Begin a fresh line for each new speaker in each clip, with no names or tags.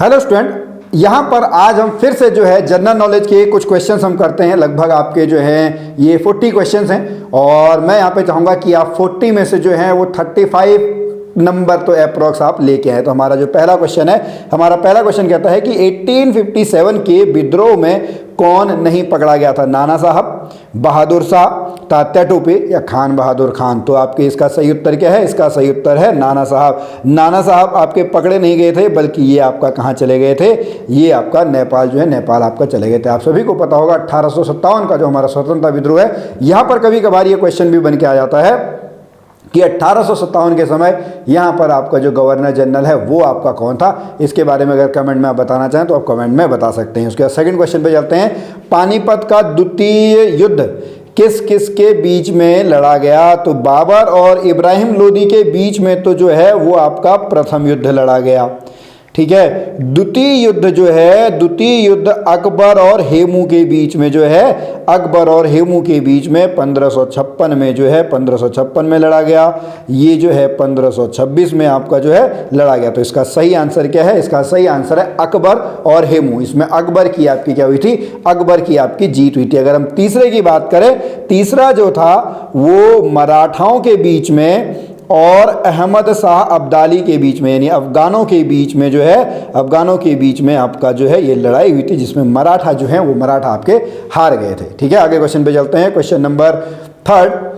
Hello student, यहाँ पर आज हम फिर से जो है जनरल नॉलेज के कुछ क्वेश्चंस हम करते हैं। लगभग आपके जो है ये 40 क्वेश्चंस हैं और मैं यहाँ पे चाहूँगा कि आप 40 में से जो है वो 35 नंबर तो अप्रोक्स आप लेके आए। तो हमारा जो पहला क्वेश्चन है, हमारा पहला क्वेश्चन कहता है कि 1857 के विद्रोह में कौन नहीं पकड़ा गया था? नाना साहब, बहादुर शाह, तात्या टोपे या खान बहादुर खान? तो आपके इसका सही उत्तर क्या है? इसका सही उत्तर है नाना साहब। नाना साहब आपके पकड़े नहीं गए थे, बल्कि ये आपका कहाँ चले गए थे? ये आपका नेपाल जो है, नेपाल आपका चले गए थे। आप सभी को पता होगा 1857 का जो हमारा स्वतंत्रता विद्रोह है, यहाँ पर कभी कभार ये क्वेश्चन भी बन के आ जाता है कि 1857 के समय यहाँ पर आपका जो गवर्नर जनरल है वो आपका कौन था? इसके बारे में अगर कमेंट में आप बताना चाहें तो आप कमेंट में बता सकते हैं। उसके बाद सेकंड क्वेश्चन पे चलते हैं। पानीपत का द्वितीय युद्ध किस किस के बीच में लड़ा गया? तो बाबर और इब्राहिम लोदी के बीच में तो जो है वो आपका प्रथम युद्ध लड़ा गया, ठीक है। द्वितीय युद्ध जो है, द्वितीय युद्ध अकबर और हेमू के बीच में जो है, अकबर और हेमू के बीच में 1556 में जो है, 1556 में लड़ा गया। ये जो है 1526 में आपका जो है लड़ा गया। तो इसका सही आंसर क्या है? इसका सही आंसर है अकबर और हेमू। इसमें अकबर की आपकी क्या हुई थी? अकबर की आपकी जीत हुई थी। अगर हम तीसरे की बात करें, तीसरा जो था वो मराठाओं के बीच में और अहमद शाह अब्दाली के बीच में, यानी अफगानों के बीच में जो है, अफगानों के बीच में आपका जो है ये लड़ाई हुई थी, जिसमें मराठा जो है वो मराठा आपके हार गए थे, ठीक है। आगे क्वेश्चन पे चलते हैं। क्वेश्चन नंबर 3,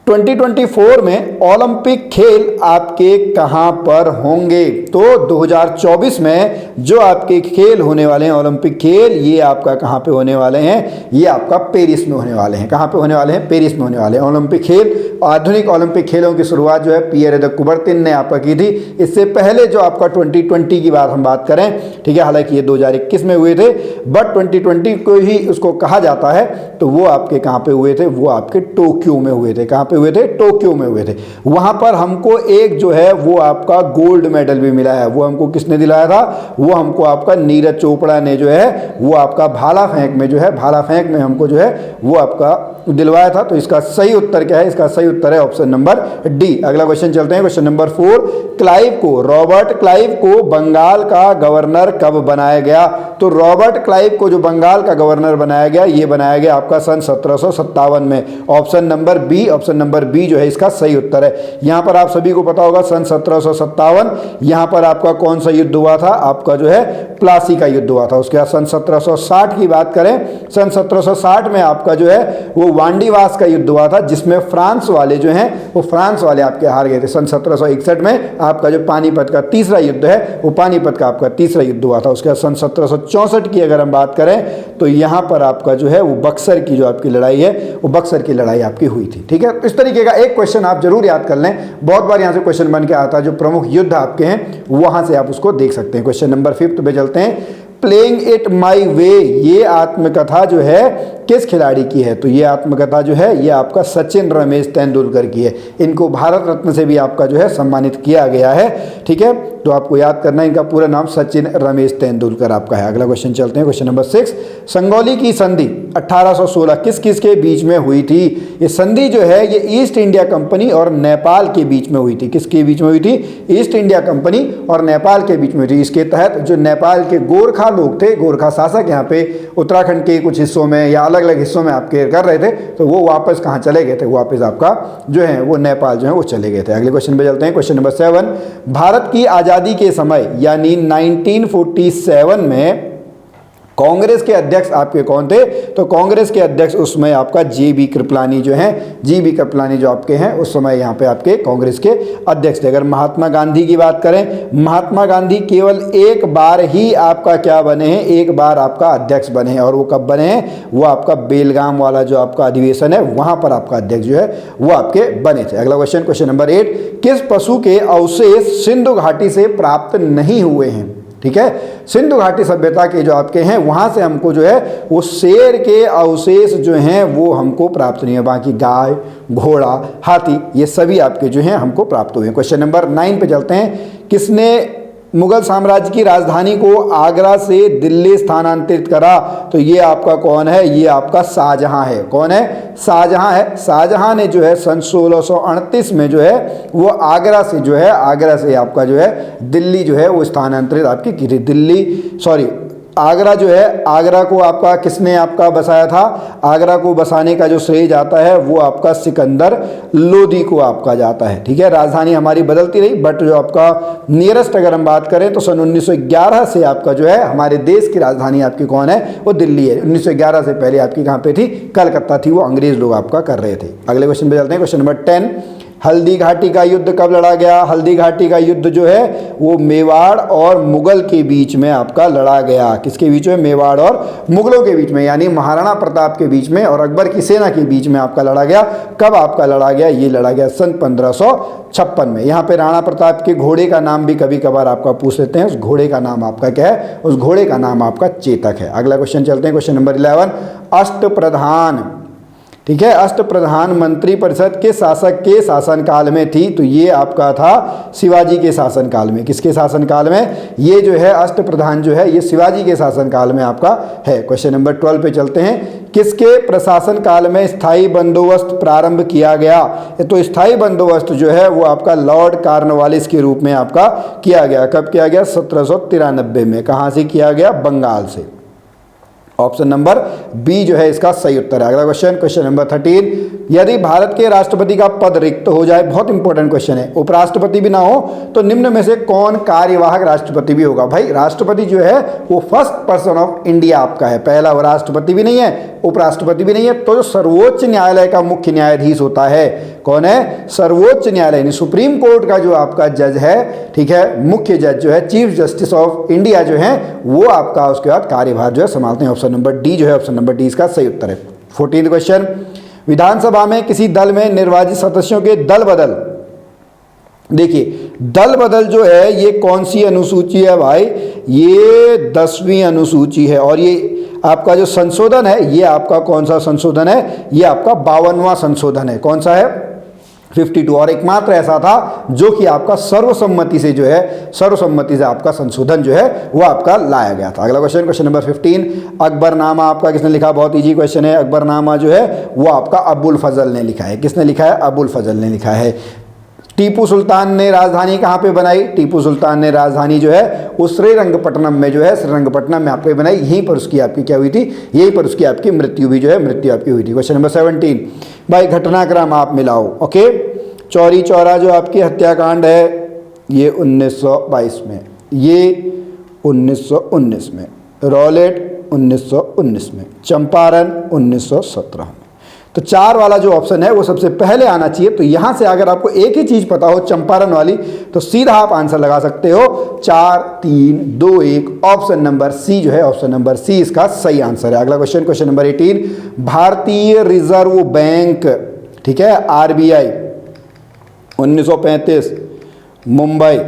2024 में ओलंपिक खेल आपके कहाँ पर होंगे? तो 2024 में जो आपके खेल होने वाले हैं, ओलंपिक खेल, ये आपका कहाँ पे होने वाले हैं? ये आपका पेरिस में होने वाले हैं। कहाँ पे होने वाले हैं? पेरिस में होने वाले हैं ओलंपिक खेल। आधुनिक ओलंपिक खेलों की शुरुआत जो है पियर द कुबर्तिन ने आपका की थी। इससे पहले जो आपका 2020 की बात हम बात करें, ठीक है, हालांकि ये 2021 में हुए थे, बट 2020 को ही उसको कहा जाता है। तो वो आपके कहाँ पे हुए थे? वो आपके टोक्यो में हुए थे। कहाँ पे हुए थे? टोक्यो में हुए थे। वहां पर हमको एक जो है वो आपका गोल्ड मेडल भी मिला है। वो हमको किसने दिलाया था? वो हमको आपका नीरज चोपड़ा ने जो है वो आपका भाला फेंक में जो है, भाला फेंक में हमको जो है वो आपका दिलवाया था। तो इसका सही उत्तर क्या है? इसका सही उत्तर है ऑप्शन नंबर डी। अगला क्वेश्चन चलते हैं। क्वेश्चन नंबर 4, क्लाइव को, रॉबर्ट क्लाइव को बंगाल का गवर्नर कब बनाया गया? तो रॉबर्ट क्लाइव को जो बंगाल का गवर्नर बनाया गया, ये बनाया गया आपका सन 1757 में। Option number B, option number B जो है इसका सही उत्तर है। यहां पर आप सभी को पता होगा सन 1757, यहां पर आपका कौन सा युद्ध हुआ था? आपका जो है प्लासी का युद्ध हुआ था। उसके बाद सन 1760 की बात करें, सन 1760 में आपका जो है वो वांडीवास का युद्ध हुआ था, जिसमें फ्रांस वाले जो हैं वो फ्रांस वाले आपके हार गए थे। सन 1761 में आपका जो पानीपत का तीसरा युद्ध है, वो पानीपत का आपका तीसरा युद्ध हुआ था। उसके बाद सन 1764 की अगर हम बात करें तो यहाँ पर आपका जो है वो बक्सर की जो आपकी लड़ाई है, वो बक्सर की लड़ाई आपकी हुई थी, ठीक है। इस तरीके का एक क्वेश्चन आप जरूर याद कर लें। बहुत बार यहाँ से क्वेश्चन बन के आता है, जो प्रमुख युद्ध आपके हैं वहां से आप उसको देख सकते हैं। क्वेश्चन नंबर 5 पे चलते हैं। प्लेइंग इट माई वे, ये आत्मकथा जो है किस खिलाड़ी की है? तो ये आत्मकथा जो है ये आपका सचिन रमेश तेंदुलकर की है। इनको भारत रत्न से भी आपका जो है सम्मानित किया गया है, ठीक है। तो आपको याद करना है, इनका पूरा नाम सचिन रमेश तेंदुलकर आपका है। अगला क्वेश्चन चलते हैं। क्वेश्चन नंबर 6, संगौली की संधि 1816 किस किस के बीच में हुई थी? ये संधि जो है ये ईस्ट इंडिया कंपनी और नेपाल के बीच में हुई थी। किसके बीच में हुई थी? ईस्ट इंडिया कंपनी और नेपाल के बीच में हुई थी। इसके तहत जो नेपाल के गोरखा लोग थे, गोरखा शासक यहाँ पे उत्तराखंड के कुछ हिस्सों में या अलग अलग हिस्सों में आपके कर रहे थे, तो वो वापस कहाँ चले गए थे? वापस आपका जो है वो नेपाल जो है वो चले गए थे। अगले क्वेश्चन पे चलते हैं। क्वेश्चन नंबर 7, भारत की आज़ादी के समय यानी 1947 में कांग्रेस के अध्यक्ष आपके कौन थे? तो कांग्रेस के अध्यक्ष उसमें आपका जी.बी. कृपलानी जो हैं, जी.बी. कृपलानी जो आपके हैं उस समय यहाँ पे आपके कांग्रेस के अध्यक्ष थे। अगर महात्मा गांधी की बात करें, महात्मा गांधी केवल एक बार ही आपका क्या बने हैं? एक बार आपका अध्यक्ष बने हैं। और वो कब बने हैं? वो आपका बेलगाम वाला जो आपका अधिवेशन है वहां पर आपका अध्यक्ष जो है वो आपके बने थे। अगला क्वेश्चन, क्वेश्चन नंबर 8, किस पशु के अवशेष सिंधु घाटी से प्राप्त नहीं हुए हैं? ठीक है, सिंधु घाटी सभ्यता के जो आपके हैं वहां से हमको जो है वो शेर के अवशेष जो हैं वो हमको प्राप्त नहीं है। बाकी गाय, घोड़ा, हाथी, ये सभी आपके जो हैं हमको प्राप्त हुए हैं। क्वेश्चन नंबर 9 पे चलते हैं। किसने मुगल साम्राज्य की राजधानी को आगरा से दिल्ली स्थानांतरित करा? तो ये आपका कौन है? ये आपका शाहजहां है। कौन है? शाहजहां है। शाहजहां ने जो है सन 1638 में जो है वो आगरा से जो है, आगरा से आपका जो है दिल्ली जो है वो स्थानांतरित आपकी की थी। दिल्ली सॉरी आगरा जो है, आगरा को आपका किसने आपका बसाया था? आगरा को बसाने का जो श्रेय जाता है वो आपका सिकंदर लोदी को आपका जाता है। ठीक है, राजधानी हमारी बदलती रही, बट जो आपका नियरेस्ट अगर हम बात करें तो सन 1911 से आपका जो है हमारे देश की राजधानी आपकी कौन है? वो दिल्ली है। 1911 से पहले आपकी कहाँ पे थी? कलकत्ता थी, वो अंग्रेज लोग आपका कर रहे थे। अगले क्वेश्चन पे चलते हैं, क्वेश्चन नंबर 10। हल्दी घाटी का युद्ध कब लड़ा गया? हल्दी घाटी का युद्ध जो है वो मेवाड़ और मुगल के बीच में आपका लड़ा गया। किसके बीच में? मेवाड़ और मुगलों के बीच में, यानी महाराणा प्रताप के बीच में और अकबर की सेना के बीच में आपका लड़ा गया। कब आपका लड़ा गया? ये लड़ा गया सन 1556 में। यहाँ पे राणा प्रताप के घोड़े का नाम भी कभी कभार आपका पूछ लेते हैं। उस घोड़े का नाम आपका क्या है? उस घोड़े का नाम आपका चेतक है। अगला क्वेश्चन चलते हैं, क्वेश्चन नंबर 11। अष्टप्रधान, ठीक है, अष्टप्रधान मंत्री परिषद के शासक के शासनकाल में थी? तो ये आपका था शिवाजी के शासनकाल में। किसके शासनकाल में? ये जो है अष्टप्रधान जो है ये शिवाजी के शासनकाल में आपका है। क्वेश्चन नंबर 12 पे चलते हैं। किसके प्रशासन काल में स्थायी बंदोबस्त प्रारंभ किया गया? तो स्थायी बंदोबस्त जो है वो आपका लॉर्ड कॉर्नवालिस के रूप में आपका किया गया। कब किया गया? 1793 में। कहाँ से किया गया? बंगाल से। ऑप्शन नंबर बी जो है इसका सही उत्तर है। अगला क्वेश्चन, क्वेश्चन नंबर 13। यदि भारत के राष्ट्रपति का पद रिक्त हो जाए, बहुत इंपॉर्टेंट क्वेश्चन है, उपराष्ट्रपति भी ना हो तो निम्न में से कौन कार्यवाहक राष्ट्रपति भी होगा? भाई राष्ट्रपति जो है वो फर्स्ट पर्सन ऑफ इंडिया आपका है, पहला। वो राष्ट्रपति भी नहीं है, उपराष्ट्रपति भी नहीं है, तो जो सर्वोच्च न्यायालय का मुख्य न्यायाधीश होता है कौन है? सर्वोच्च न्यायालय यानी सुप्रीम कोर्ट का जो आपका जज है, ठीक है, मुख्य जज जो है, चीफ जस्टिस ऑफ इंडिया जो है वो आपका उसके बाद कार्यभार जो है संभालते हैं। ऑप्शन नंबर डी जो है, ऑप्शन नंबर डी इसका सही उत्तर है। 14th question. विधानसभा में किसी दल में निर्वाचित सदस्यों के दल बदल, देखिए दल बदल जो है ये कौन सी अनुसूची है भाई? ये 10वीं अनुसूची है। और ये आपका जो संशोधन है ये आपका कौन सा संशोधन है? ये आपका 52वां संशोधन है। कौन सा है? 52। और एकमात्र ऐसा था जो कि आपका सर्वसम्मति से जो है, सर्वसम्मति से आपका संशोधन जो है वो आपका लाया गया था। अगला क्वेश्चन, क्वेश्चन नंबर 15। अकबरनामा आपका किसने लिखा? बहुत इजी क्वेश्चन है। अकबरनामा जो है वो आपका अबुल फजल ने लिखा है। किसने लिखा है? अबुल फजल ने लिखा है। टीपू सुल्तान ने राजधानी कहाँ पे बनाई? टीपू सुल्तान ने राजधानी जो है वो श्रीरंगपट्टनम में जो है, श्रीरंगपट्टनम में आपको बनाई। यहीं पर उसकी आपकी क्या हुई थी? यहीं पर उसकी आपकी मृत्यु भी जो है, मृत्यु आपकी हुई थी। Question number 17। भाई घटनाक्रम आप मिलाओ। ओके, चौरी चौरा जो आपकी हत्याकांड है ये 1922 में, ये 1919 में, रॉलेट 1919 में, चंपारण 1917 में। तो 4 वाला जो ऑप्शन है वो सबसे पहले आना चाहिए। तो यहां से अगर आपको एक ही चीज पता हो चंपारण वाली तो सीधा आप आंसर लगा सकते हो 4 3 2 1। ऑप्शन नंबर सी जो है, ऑप्शन नंबर सी इसका सही आंसर है। अगला क्वेश्चन, क्वेश्चन नंबर 18। भारतीय रिजर्व बैंक, ठीक है, आरबीआई 1935 मुंबई,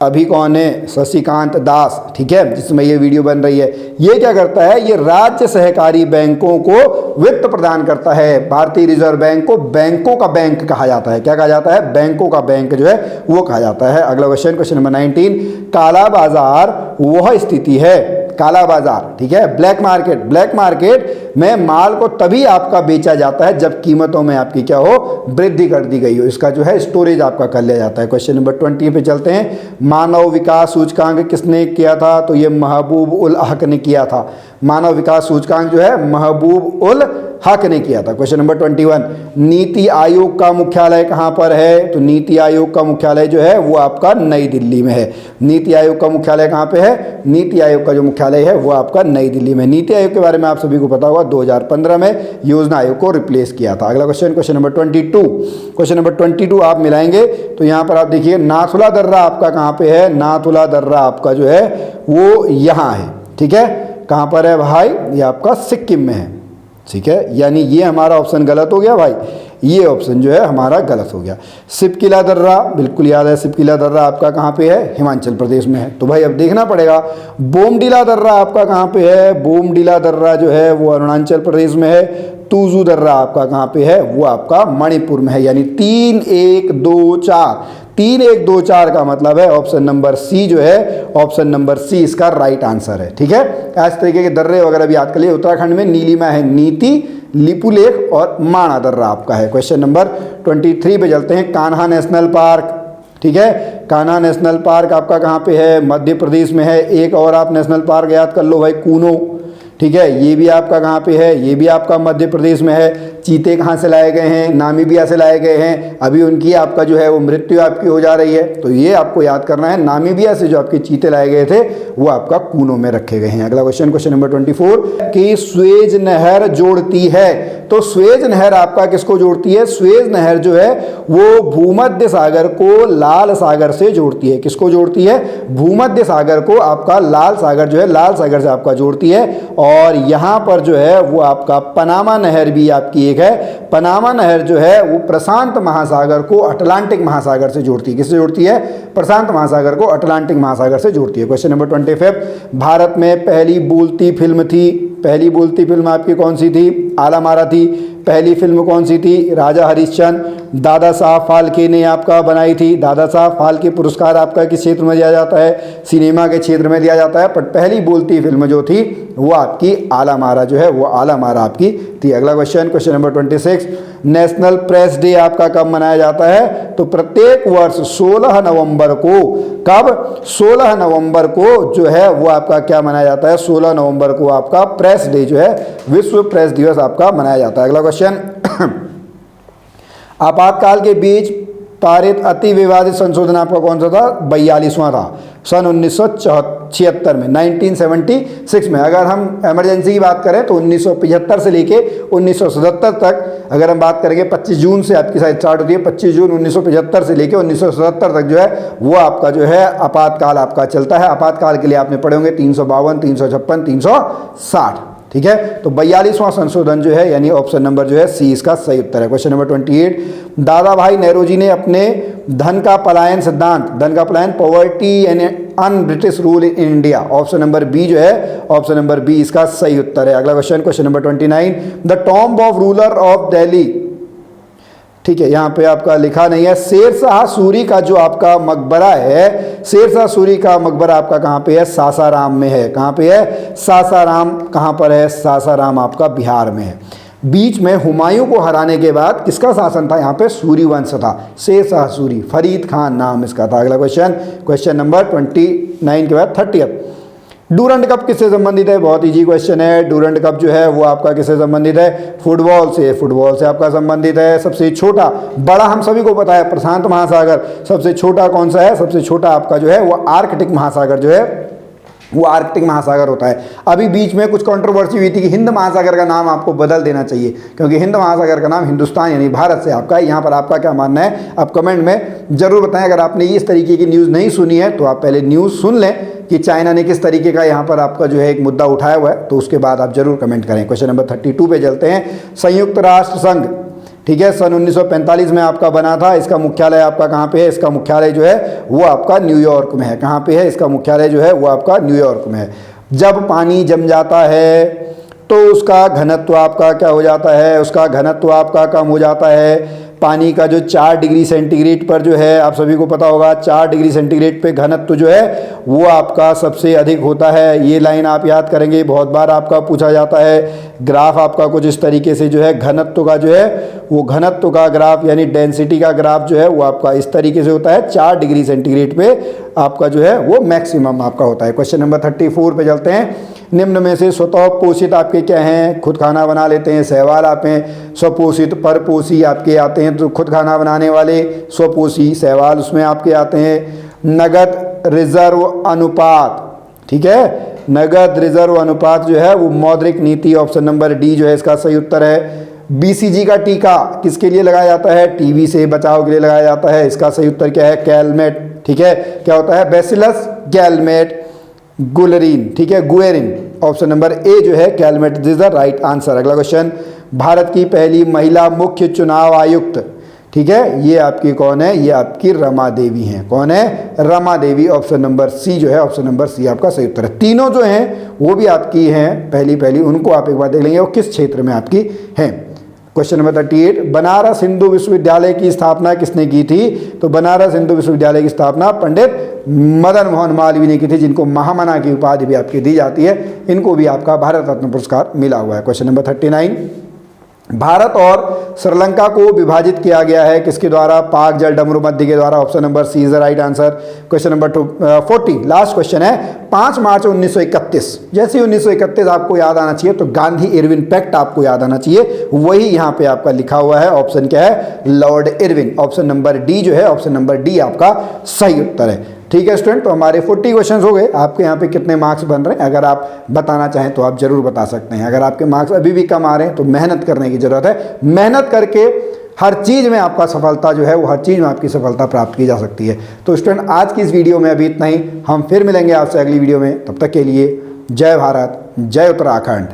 अभी कौन है? शशिकांत दास, ठीक है, जिसमें ये वीडियो बन रही है। ये क्या करता है? ये राज्य सहकारी बैंकों को वित्त प्रदान करता है। भारतीय रिजर्व बैंक को बैंकों का बैंक कहा जाता है। क्या कहा जाता है? बैंकों का बैंक जो है वो कहा जाता है। अगला क्वेश्चन, क्वेश्चन नंबर 19। काला बाजार वह स्थिति है, काला बाजार, ठीक है, ब्लैक मार्केट, ब्लैक मार्केट में माल को तभी आपका बेचा जाता है जब कीमतों में आपकी क्या हो? वृद्धि कर दी गई हो। इसका जो है स्टोरेज आपका कर लिया जाता है। क्वेश्चन नंबर 20 पे चलते हैं। मानव विकास सूचकांक किसने किया था? तो ये महबूब उल हक ने किया था। मानव विकास सूचकांक जो है महबूब उल हक ने किया था। Question number 21। नीति आयोग का मुख्यालय कहाँ पर है? तो नीति आयोग का मुख्यालय जो है वो आपका नई दिल्ली में है। नीति आयोग का मुख्यालय कहाँ पे है? नीति आयोग का जो मुख्यालय है वो आपका नई दिल्ली में। नीति आयोग के बारे में आप सभी को पता होगा 2015 में योजना आयोग को रिप्लेस किया था। अगला question, question number 22। Question number 22 आप मिलाएंगे तो यहाँ पर आप देखिए नाथुला दर्रा आपका कहाँ पे है? नाथुला दर्रा आपका जो है वो यहाँ है, ठीक है। कहाँ पर है भाई? ये आपका सिक्किम में है, ठीक है। यानी ये हमारा ऑप्शन गलत हो गया भाई। ये ऑप्शन जो है हमारा गलत हो गया। सिपकिला दर्रा, बिल्कुल याद है, सिपकिला दर्रा आपका कहाँ पे है, हिमाचल प्रदेश में है। तो भाई अब देखना पड़ेगा बोमडिला दर्रा आपका कहाँ पे है, बोमडिला दर्रा जो है वो अरुणाचल प्रदेश में है। तुजू दर्रा आपका कहाँ पे है, वो आपका मणिपुर में है। यानी 3 1 2 4, 3 1 2 4 का मतलब है ऑप्शन नंबर सी जो है, ऑप्शन नंबर सी इसका राइट आंसर है। ठीक है, इस तरीके के दर्रे वगैरह भी याद कर लिए। उत्तराखंड में नीलिमा है, नीति, लिपुलेख और माणा दर्रा आपका है। क्वेश्चन नंबर 23 पे चलते हैं। कान्हा नेशनल पार्क, ठीक है, कान्हा नेशनल पार्क आपका कहाँ पे है, मध्य प्रदेश में है। एक और आप नेशनल पार्क याद कर लो भाई, कूनो, ठीक है, ये भी आपका कहाँ पे है, ये भी आपका मध्य प्रदेश में है। चीते कहाँ से लाए गए हैं, नामीबिया से लाए गए हैं। अभी उनकी आपका जो है वो मृत्यु आपकी हो जा रही है, तो ये आपको याद करना है। नामीबिया से जो आपके चीते लाए गए थे वो आपका कूनो में रखे गए हैं। अगला क्वेश्चन, क्वेश्चन नंबर 24 कि स्वेज नहर जोड़ती है, तो स्वेज नहर आपका किसको जोड़ती है, स्वेज नहर जो है वो भूमध्य सागर को लाल सागर से जोड़ती है। किसको जोड़ती है, भूमध्य सागर को आपका लाल सागर जो है, लाल सागर से आपका जोड़ती है। और यहाँ पर जो है वो आपका पनामा नहर भी आपकी एक है। पनामा नहर जो है वो प्रशांत महासागर को अटलांटिक महासागर से जोड़ती है। किससे जोड़ती है, प्रशांत महासागर को अटलांटिक महासागर से जोड़ती है। क्वेश्चन नंबर 25, भारत में पहली बोलती फिल्म थी, पहली बोलती फिल्म आपकी कौन सी थी, आला मारा थी। पहली फिल्म कौन सी थी, राजा हरिश्चंद्र, दादा साहब फाल्के ने आपका बनाई थी। दादा साहब फाल्के पुरस्कार आपका किस क्षेत्र में दिया जाता है, सिनेमा के क्षेत्र में दिया जाता है। पर पहली बोलती फिल्म जो थी वो आपकी आला मारा जो है, वो आला मारा आपकी थी। अगला question, question number 26, national press day आपका कब मनाया जाता है, तो प्रत्येक वर्ष 16 नवंबर को, कब, 16 नवंबर को जो है वो आपका क्या मनाया जाता है, 16 नवंबर को आपका प्रेस डे जो है, विश्व प्रेस दिवस आपका मनाया जाता है। अगला क्वेश्चन, आपातकाल के बीच पारित अति विवादित संशोधन आपका कौन सा था, 42वां था, सन 1976 में, 1976 में। अगर हम इमरजेंसी की बात करें तो 1975 से लेके 1977 तक, अगर हम बात करेंगे 25 जून से आपकी शायद स्टार्ट होती है, 25 जून 1975 से लेके 1977 तक जो है वो आपका जो है आपातकाल आपका चलता है। आपातकाल के लिए आपने पढ़े होंगे 352, 356, 360, ठीक है। तो 42वां संशोधन जो है, यानी ऑप्शन नंबर जो है सी इसका सही उत्तर है। क्वेश्चन नंबर 28, दादा भाई नेहरू ने अपने धन का पलायन सिद्धांत, धन का पलायन, poverty and un British rule in India, option number B जो है, ऑप्शन नंबर बी इसका सही उत्तर है। अगला question, question number 29, the tomb of ruler of Delhi, ठीक है, यहाँ पे आपका लिखा नहीं है। शेरशाह सूरी का जो आपका मकबरा है, शेरशाह सूरी का मकबरा आपका कहाँ पे है, सासाराम में है। कहाँ पे है, सासाराम, कहाँ पर है, सासाराम आपका बिहार में है। बीच में हुमायूं को हराने के बाद किसका शासन था, यहाँ पे सूरी वंश था, शेरशाह सूरी, फरीद खान नाम इसका था। अगला क्वेश्चन, क्वेश्चन नंबर 29 के बाद 30, डूरंड कप किससे संबंधित है, बहुत इजी क्वेश्चन है। डूरंड कप जो है वो आपका किससे संबंधित है, फुटबॉल से, फुटबॉल से आपका संबंधित है। सबसे छोटा, बड़ा हम सभी को पता है प्रशांत महासागर, सबसे छोटा कौन सा है, सबसे छोटा आपका जो है वो आर्कटिक महासागर जो है वो आर्कटिक महासागर होता है। अभी बीच में कुछ कंट्रोवर्सी हुई थी कि हिंद महासागर का नाम आपको बदल देना चाहिए, क्योंकि हिंद महासागर का नाम हिंदुस्तान यानी भारत से आपका है। यहाँ पर आपका क्या मानना है, आप कमेंट में जरूर बताएं। अगर आपने इस तरीके की न्यूज़ नहीं सुनी है तो आप पहले न्यूज़ सुन लें कि चाइना ने किस तरीके का यहाँ पर आपका जो है एक मुद्दा उठाया हुआ है, तो उसके बाद आप जरूर कमेंट करें। क्वेश्चन नंबर 32 पे चलते हैं। संयुक्त राष्ट्र संघ, ठीक है, सन 1945 में आपका बना था। इसका मुख्यालय आपका कहाँ पे है, इसका मुख्यालय जो है वो आपका न्यूयॉर्क में है। कहाँ पे है, इसका मुख्यालय जो है वो आपका न्यूयॉर्क में है। जब पानी जम जाता है तो उसका घनत्व आपका क्या हो जाता है, उसका घनत्व आपका कम हो जाता है। पानी का जो 4 डिग्री सेंटीग्रेड पर जो है, आप सभी को पता होगा 4 डिग्री सेंटीग्रेड पे घनत्व जो है वो आपका सबसे अधिक होता है। ये लाइन आप याद करेंगे, बहुत बार आपका पूछा जाता है। ग्राफ आपका कुछ इस तरीके से जो है घनत्व का जो है वो घनत्व का ग्राफ यानी डेंसिटी का ग्राफ जो है वो आपका इस तरीके से होता है। 4 डिग्री सेंटीग्रेड पे आपका जो है वो मैक्सिमम आपका होता है। क्वेश्चन नंबर 34 पे चलते हैं। निम्न में से स्वतः पोषित आपके क्या हैं, खुद खाना बना लेते हैं, शैवाल आप हैं। स्वपोषित, परपोषी आपके आते हैं, तो खुद खाना बनाने वाले स्वपोषी शैवाल उसमें आपके आते हैं। नगद रिजर्व अनुपात, ठीक है, नगद रिजर्व अनुपात जो है वो मौद्रिक नीति, ऑप्शन नंबर डी जो है इसका सही उत्तर है। बीसीजी का टीका किसके लिए लगाया जाता है, टीबी से बचाव के लिए लगाया जाता है। इसका सही उत्तर क्या है, कैलमेट, ठीक है, क्या होता है, बैसिलस कैलमेट गुलेरिन, ठीक है, गुएरिन, ऑप्शन नंबर ए जो है Calmette is the right answer. अगला क्वेश्चन, भारत की पहली महिला मुख्य चुनाव आयुक्त, ठीक है, ये आपकी कौन है, ये आपकी रमा देवी हैं। कौन है, रमा देवी। ऑप्शन नंबर सी जो है, ऑप्शन नंबर सी आपका सही उत्तर है। तीनों जो हैं वो भी आपकी हैं पहली, उनको आप एक बार देख लेंगे वो किस क्षेत्र में आपकी हैं। क्वेश्चन नंबर 38, बनारस हिंदू विश्वविद्यालय की स्थापना किसने की थी? तो बनारस हिंदू विश्वविद्यालय की स्थापना पंडित मदन मोहन मालवीय ने की थी, जिनको महामना की उपाधि भी आपकी दी जाती है। इनको भी आपका भारत रत्न पुरस्कार मिला हुआ है। क्वेश्चन नंबर 39, भारत और श्रीलंका को विभाजित किया गया है किसके द्वारा? पाक जल डमरू मध्य के द्वारा। Option number C is the right answer. Question number 40, last question है। 5 मार्च 1931, जैसे 1931 आपको याद आना चाहिए तो गांधी इरविन पैक्ट आपको याद आना चाहिए, वही यहाँ पे आपका लिखा हुआ है। ऑप्शन क्या है? Lord Irwin. Option number D जो है, ऑप्शन नंबर डी आपका सही उत्तर है। ठीक है स्टूडेंट, तो हमारे 40 क्वेश्चंस हो गए। आपके यहाँ पे कितने मार्क्स बन रहे हैं अगर आप बताना चाहें तो आप जरूर बता सकते हैं। अगर आपके मार्क्स अभी भी कम आ रहे हैं तो मेहनत करने की जरूरत है। मेहनत करके हर चीज़ में आपका सफलता जो है वो हर चीज़ में आपकी सफलता प्राप्त की जा सकती है। तो स्टूडेंट, आज की इस वीडियो में अभी इतना ही। हम फिर मिलेंगे आपसे अगली वीडियो में। तब तक के लिए जय भारत, जय उत्तराखंड।